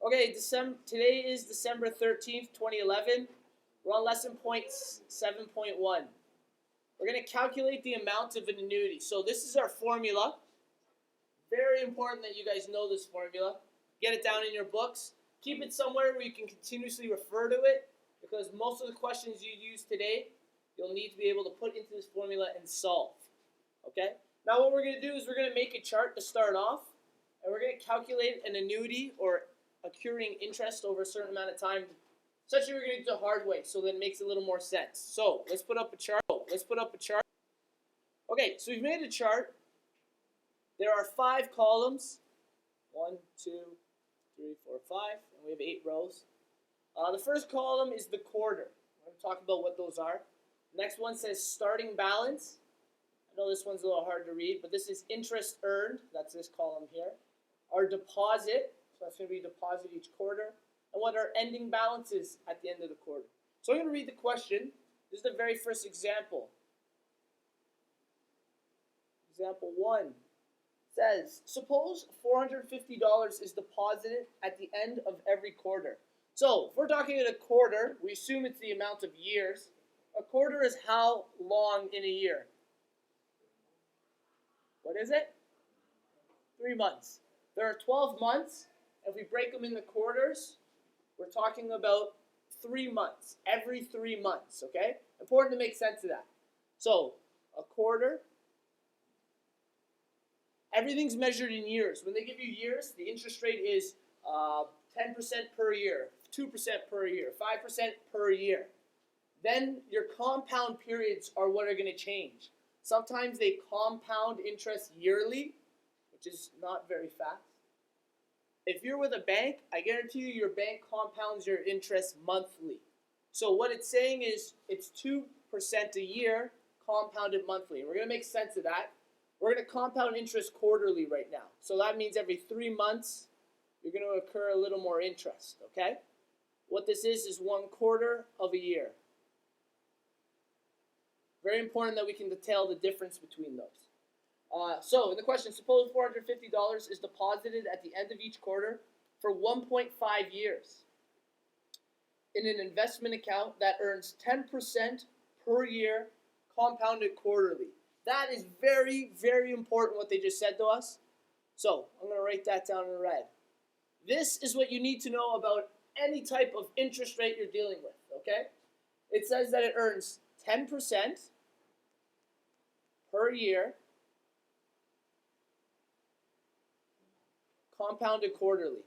Okay, today is December 13th, 2011. We're on lesson point 7.1. We're going to calculate the amount of an annuity. So this is our formula. Very important that you guys know this formula. Get it down in your books. Keep it somewhere where you can continuously refer to it, because most of the questions you use today, you'll need to be able to put into this formula and solve. Okay? Now what we're going to do is we're going to make a chart to start off, and we're going to calculate an annuity or accruing interest over a certain amount of time. Essentially, we're going to do it the hard way, so that it makes a little more sense. So let's put up a chart. Okay, so we've made a chart. There are 5 columns. 1, 2, 3, 4, 5, and we have 8 rows. The first column is the quarter. We're going to talk about what those are. Next one says starting balance. I know this one's a little hard to read, but this is interest earned. That's this column here. Our deposit, so that's going to be deposit each quarter, and what our ending balance is at the end of the quarter. So I'm going to read the question. This is the very first example. Example 1 says, suppose $450 is deposited at the end of every quarter. So if we're talking about a quarter, we assume it's the amount of years. A quarter is how long in a year? What is it? 3 months. There are 12 months. If we break them into quarters, we're talking about 3 months. Every 3 months, okay? Important to make sense of that. So a quarter, everything's measured in years. When they give you years, the interest rate is 10% per year, 2% per year, 5% per year. Then your compound periods are what are going to change. Sometimes they compound interest yearly, which is not very fast. If you're with a bank, I guarantee you your bank compounds your interest monthly. So what it's saying is it's 2% a year compounded monthly. We're going to make sense of that. We're going to compound interest quarterly right now. So that means every 3 months, you're going to accrue a little more interest, okay? What this is 1/4 of a year. Very important that we can detail the difference between those. So in the question, suppose $450 is deposited at the end of each quarter for 1.5 years in an investment account that earns 10% per year compounded quarterly. That is very, very important what they just said to us. So I'm going to write that down in red. This is what you need to know about any type of interest rate you're dealing with, okay? It says that it earns 10% per year compounded quarterly.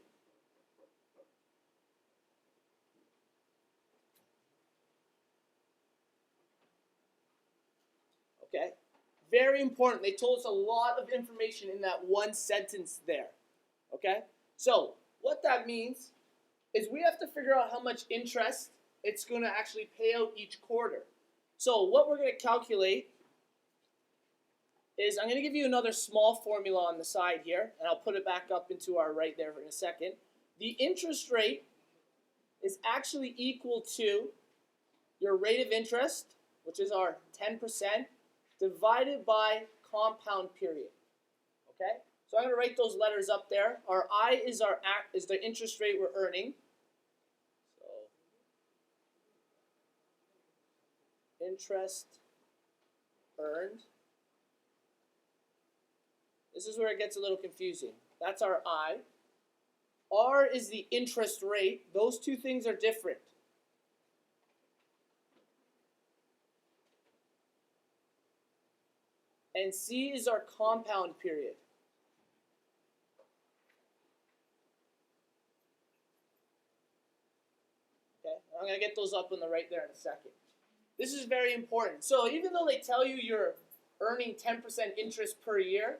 Okay? Very important. They told us a lot of information in that one sentence there. Okay? So, what that means is we have to figure out how much interest it's going to actually pay out each quarter. So, what we're going to calculate is I'm going to give you another small formula on the side here, and I'll put it back up into our right there in a second. The interest rate is actually equal to your rate of interest, which is our 10%, divided by compound period. Okay? So I'm going to write those letters up there. Our I is the interest rate we're earning. So interest earned. This is where it gets a little confusing. That's our I. R is the interest rate. Those two things are different. And C is our compound period. Okay, I'm going to get those up on the right there in a second. This is very important. So even though they tell you you're earning 10% interest per year,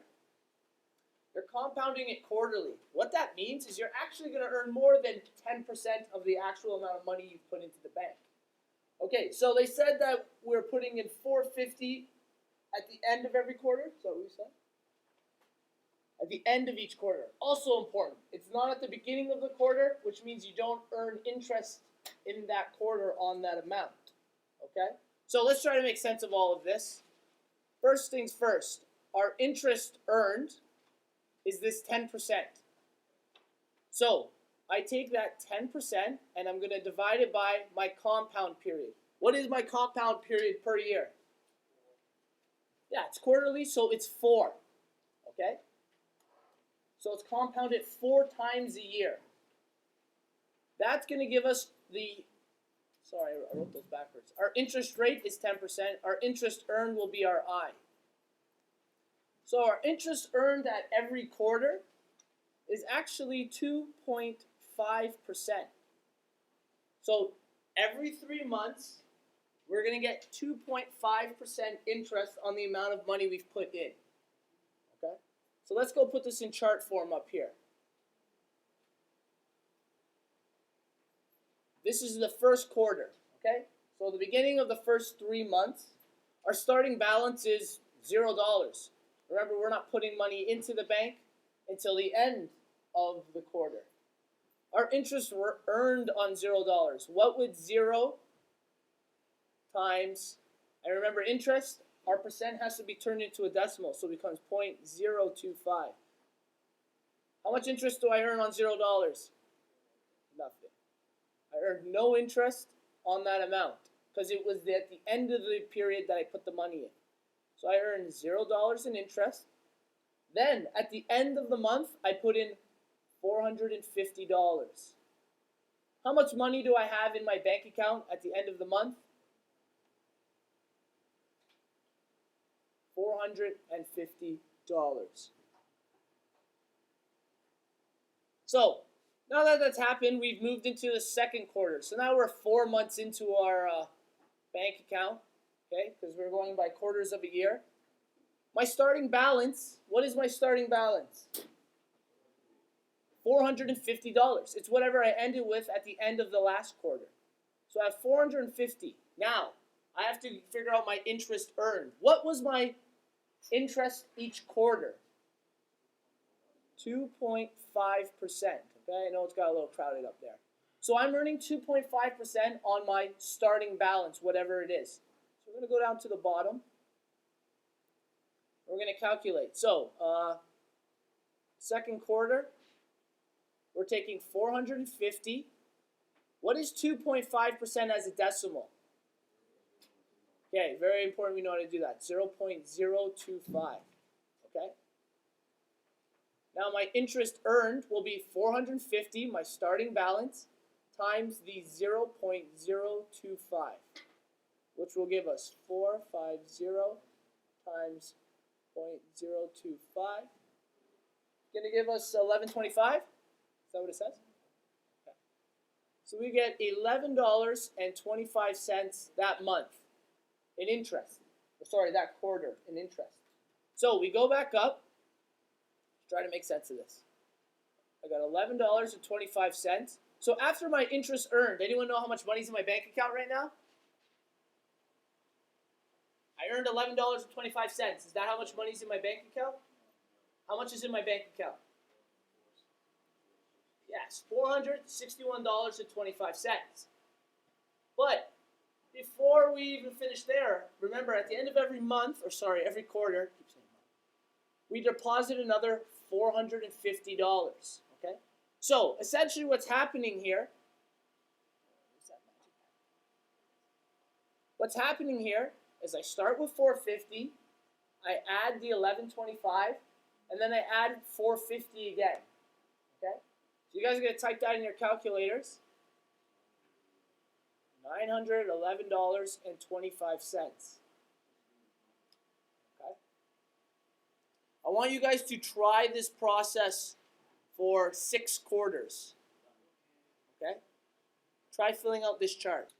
they're compounding it quarterly. What that means is you're actually going to earn more than 10% of the actual amount of money you've put into the bank. Okay, so they said that we're putting in $450 at the end of every quarter. Is that what we said? At the end of each quarter. Also important. It's not at the beginning of the quarter, which means you don't earn interest in that quarter on that amount. Okay? So let's try to make sense of all of this. First things first. Our interest earned is this 10%. So I take that 10% and I'm going to divide it by my compound period. What is my compound period per year? Yeah, it's quarterly, so it's 4. Okay? So it's compounded 4 times a year. That's going to give us the, sorry, I wrote those backwards. Our interest rate is 10%. Our interest earned will be our I. So our interest earned at every quarter is actually 2.5%. So every 3 months, we're going to get 2.5% interest on the amount of money we've put in. Okay? So let's go put this in chart form up here. This is the first quarter. Okay? So the beginning of the first 3 months, our starting balance is $0. Remember, we're not putting money into the bank until the end of the quarter. Our interests were earned on $0. What would 0 times, and remember interest, our percent has to be turned into a decimal, so it becomes 0.025. How much interest do I earn on $0? Nothing. I earned no interest on that amount because it was at the end of the period that I put the money in. So I earned $0 in interest. Then at the end of the month, I put in $450. How much money do I have in my bank account at the end of the month? $450. So now that that's happened, we've moved into the second quarter. So now we're 4 months into our bank account, okay, because we're going by quarters of a year. My starting balance, what is my starting balance? $450. It's whatever I ended with at the end of the last quarter. So I have $450. Now, I have to figure out my interest earned. What was my interest each quarter? 2.5%. Okay, I know it's got a little crowded up there. So I'm earning 2.5% on my starting balance, whatever it is. So we're going to go down to the bottom. We're going to calculate. So, second quarter, we're taking 450. What is 2.5% as a decimal? Okay, very important we know how to do that. 0.025. Okay? Now my interest earned will be 450, my starting balance, times the 0.025, which will give us 450 times 0.025. Going to give us 1125. Is that what it says? Okay. So we get $11.25 that month in interest. Sorry, that quarter in interest. So we go back up. Try to make sense of this. I got $11.25. So after my interest earned, anyone know how much money's in my bank account right now? I earned $11.25. Is that how much money's in my bank account? How much is in my bank account? Yes, $461.25. But before we even finish there, remember at the end of every month, or sorry, every quarter, we deposit another $450. Okay? So essentially what's happening here, is I start with 450, I add the 1125, and then I add 450 again. Okay? So you guys are going to type that in your calculators. $911.25. Okay? I want you guys to try this process for 6 quarters. Okay? Try filling out this chart.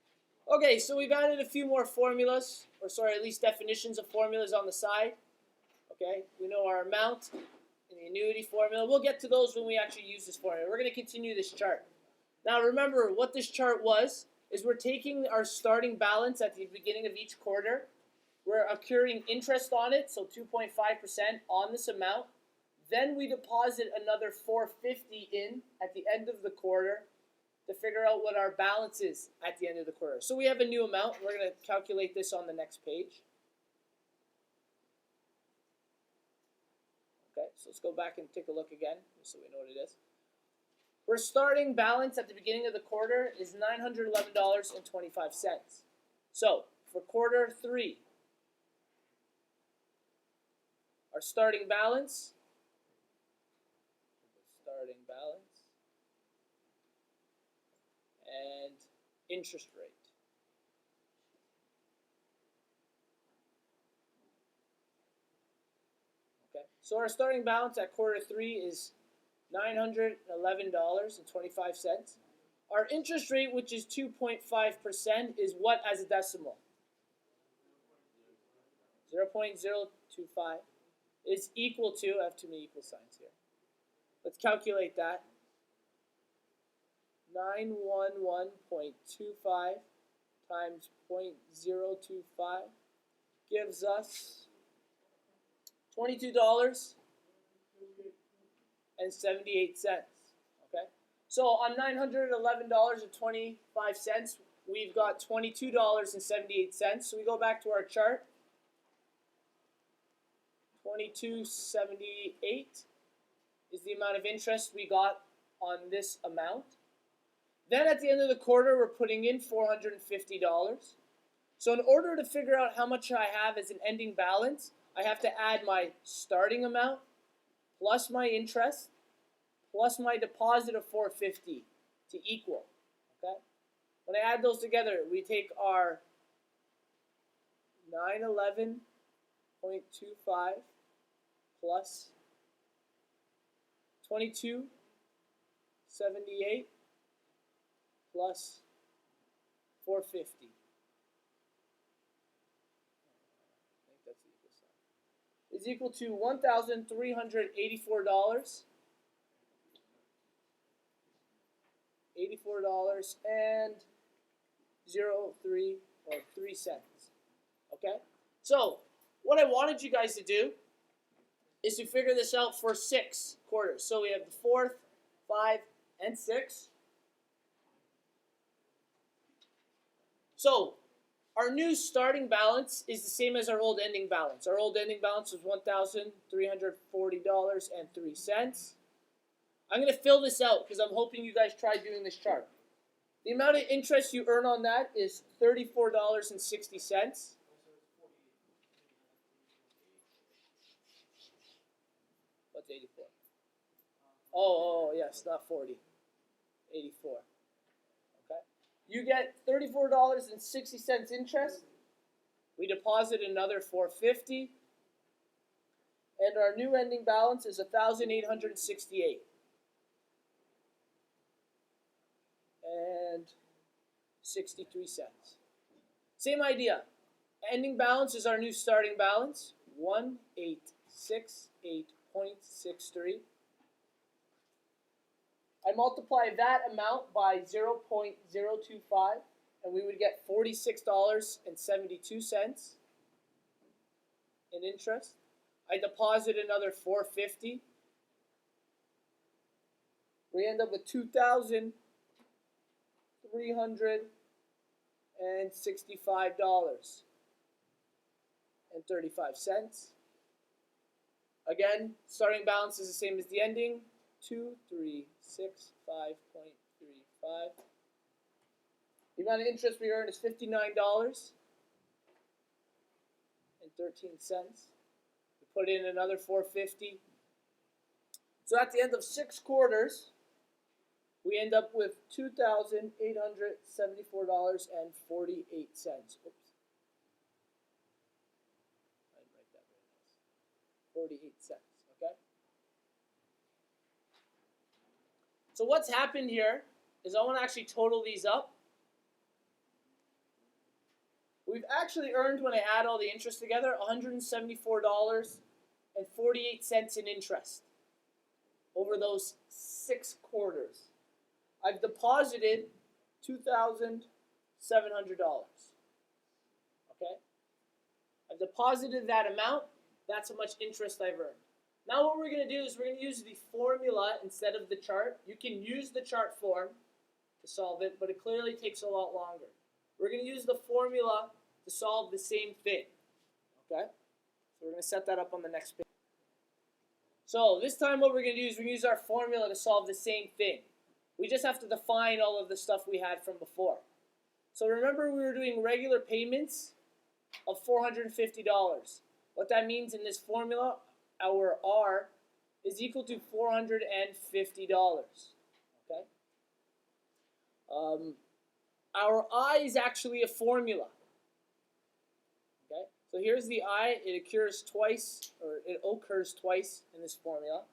Okay, so we've added a few more formulas, or sorry, at least definitions of formulas on the side. Okay, we know our amount and the annuity formula. We'll get to those when we actually use this formula. We're going to continue this chart. Now remember, what this chart was, is we're taking our starting balance at the beginning of each quarter. We're accruing interest on it, so 2.5% on this amount. Then we deposit another $450 in at the end of the quarter to figure out what our balance is at the end of the quarter. So we have a new amount. We're going to calculate this on the next page. Okay, so let's go back and take a look again, just so we know what it is. Our starting balance at the beginning of the quarter is $911.25. So for quarter 3, our starting balance and interest rate. Okay, so our starting balance at quarter 3 is $911.25. Our interest rate, which is 2.5%, is what as a decimal? 0.025 is equal to, I have too many equal signs here. Let's calculate that. 911.25 times 0.025 gives us $22.78. Okay, so on $911.25, we've got $22.78. So we go back to our chart. 2278 is the amount of interest we got on this amount. Then at the end of the quarter, we're putting in $450. So in order to figure out how much I have as an ending balance, I have to add my starting amount plus my interest plus my deposit of $450 to equal. Okay? When I add those together, we take our 911.25 plus 2278 plus 450. I think that's the equal sign. Is equal to $1,384. $84.03 Okay? So, what I wanted you guys to do is to figure this out for 6 quarters. So we have the 4th, 5, and 6. So our new starting balance is the same as our old ending balance. Our old ending balance was $1,340.03. I'm going to fill this out because I'm hoping you guys try doing this chart. The amount of interest you earn on that is $34.60. What's 84? Oh, yes, not 40. 84. Okay. You get $34.60 interest. We deposit another $450. And our new ending balance is $1,868. And 63 cents. Same idea. Ending balance is our new starting balance, 1868.63. I multiply that amount by 0.025, and we would get $46.72 in interest. I deposit another $450. We end up with $2,365.35. Again, starting balance is the same as the ending, 2365.35. The amount of interest we earn is $59.13. We put in another $450. So at the end of 6 quarters, we end up with $2,874.48. Oops. I didn't write that very nice. 48 cents, okay? So what's happened here is I want to actually total these up. We've actually earned, when I add all the interest together, $174.48 in interest over those 6 quarters. I've deposited $2,700. Okay? I've deposited that amount. That's how much interest I've earned. Now what we're going to do is we're going to use the formula instead of the chart. You can use the chart form to solve it, but it clearly takes a lot longer. We're going to use the formula to solve the same thing. Okay? So we're going to set that up on the next page. So this time what we're going to do is we're going to use our formula to solve the same thing. We just have to define all of the stuff we had from before. So remember, we were doing regular payments of $450. What that means in this formula, our R is equal to $450. Okay. Our I is actually a formula. Okay. So here's the I. It occurs twice in this formula.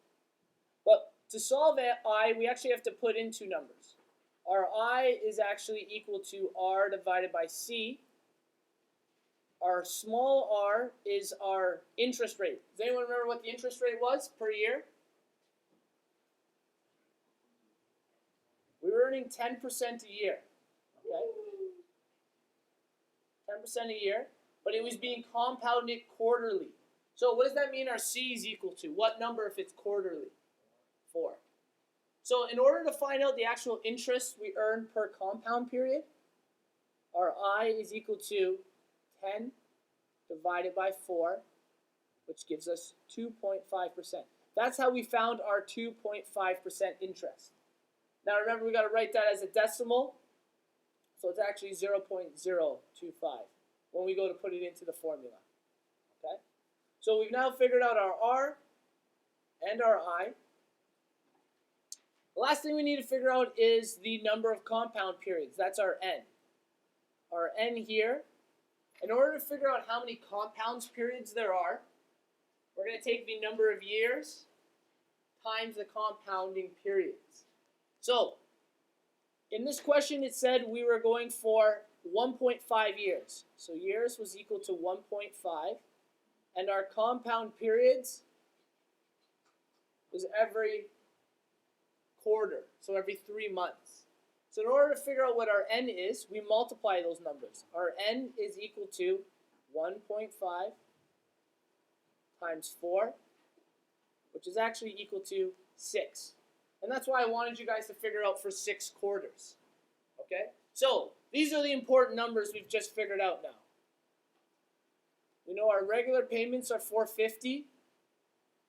But to solve I, we actually have to put in two numbers. Our I is actually equal to R divided by C. Our small r is our interest rate. Does anyone remember what the interest rate was per year? We were earning 10% a year. Okay? 10% a year, but it was being compounded quarterly. So what does that mean our C is equal to? What number if it's quarterly? 4. So in order to find out the actual interest we earn per compound period, our I is equal to 10 divided by 4, which gives us 2.5%. That's how we found our 2.5% interest. Now remember, we got to write that as a decimal, so it's actually 0.025 when we go to put it into the formula. Okay? So we've now figured out our R and our I. The last thing we need to figure out is the number of compound periods. That's our N. Our N here. In order to figure out how many compounds periods there are, we're going to take the number of years times the compounding periods. So, in this question it said we were going for 1.5 years. So years was equal to 1.5. And our compound periods was every quarter, so every 3 months. So in order to figure out what our N is, we multiply those numbers. Our N is equal to 1.5 times 4, which is actually equal to 6. And that's why I wanted you guys to figure out for 6 quarters. Okay? So these are the important numbers we've just figured out now. We know our regular payments are $450.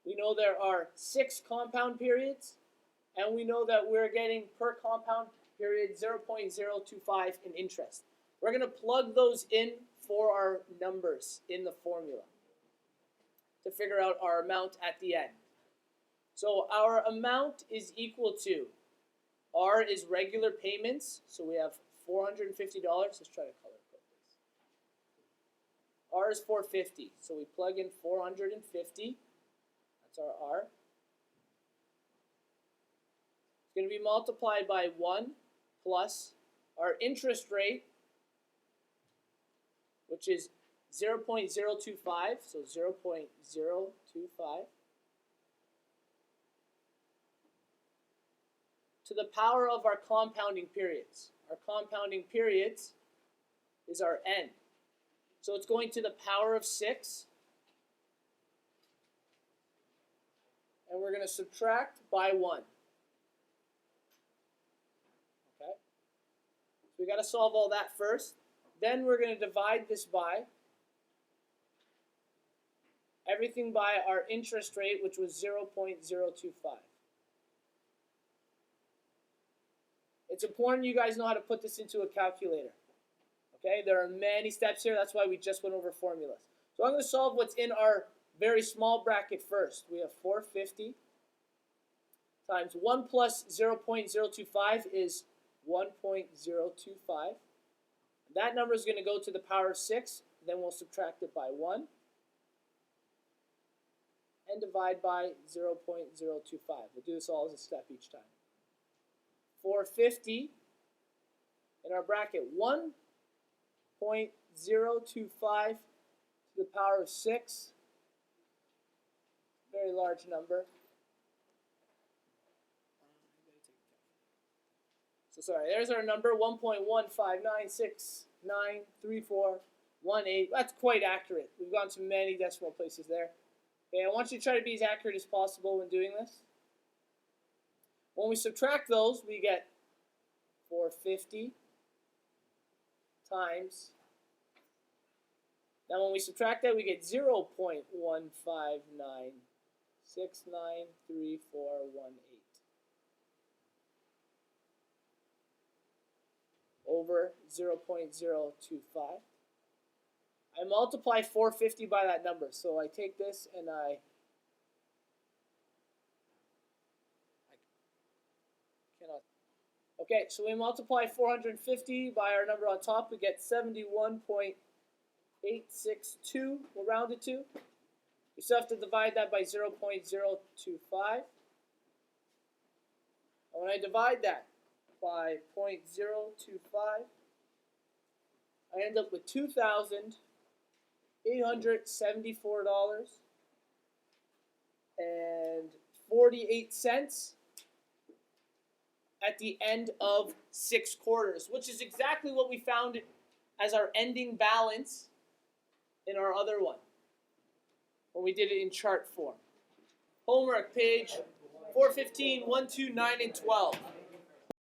We know there are 6 compound periods. And we know that we're getting per compound period 0.025 in interest. We're going to plug those in for our numbers in the formula to figure out our amount at the end. So our amount is equal to, R is regular payments, so we have $450. Let's try to color code this. R is $450, so we plug in 450. That's our R. It's going to be multiplied by 1 plus our interest rate, which is 0.025, so 0.025, to the power of our compounding periods. Our compounding periods is our N. So it's going to the power of 6. And we're going to subtract by 1. Okay? So we got to solve all that first. Then we're going to divide this by everything by our interest rate, which was 0.025. It's important you guys know how to put this into a calculator. Okay, there are many steps here. That's why we just went over formulas. So I'm going to solve what's in our very small bracket first. We have 450 times 1 plus 0.025 is 1.025. That number is going to go to the power of 6. Then we'll subtract it by 1 and divide by 0.025. We'll do this all as a step each time. 450 in our bracket, 1.025 to the power of 6. Very large number. So sorry, there's our number, 1.159693418. That's quite accurate. We've gone to many decimal places there. Okay, I want you to try to be as accurate as possible when doing this. When we subtract those, we get 450 times. Now when we subtract that, we get 0.159693418. over 0.025. I multiply 450 by that number. So I take this and I cannot. Okay, so we multiply 450 by our number on top. We get 71.862. We'll round it to. We still have to divide that by 0.025. And when I divide that by 0.025, I end up with $2,874.48 at the end of 6 quarters, which is exactly what we found as our ending balance in our other one when we did it in chart form. Homework, page 415, 1, 2, 9, and 12.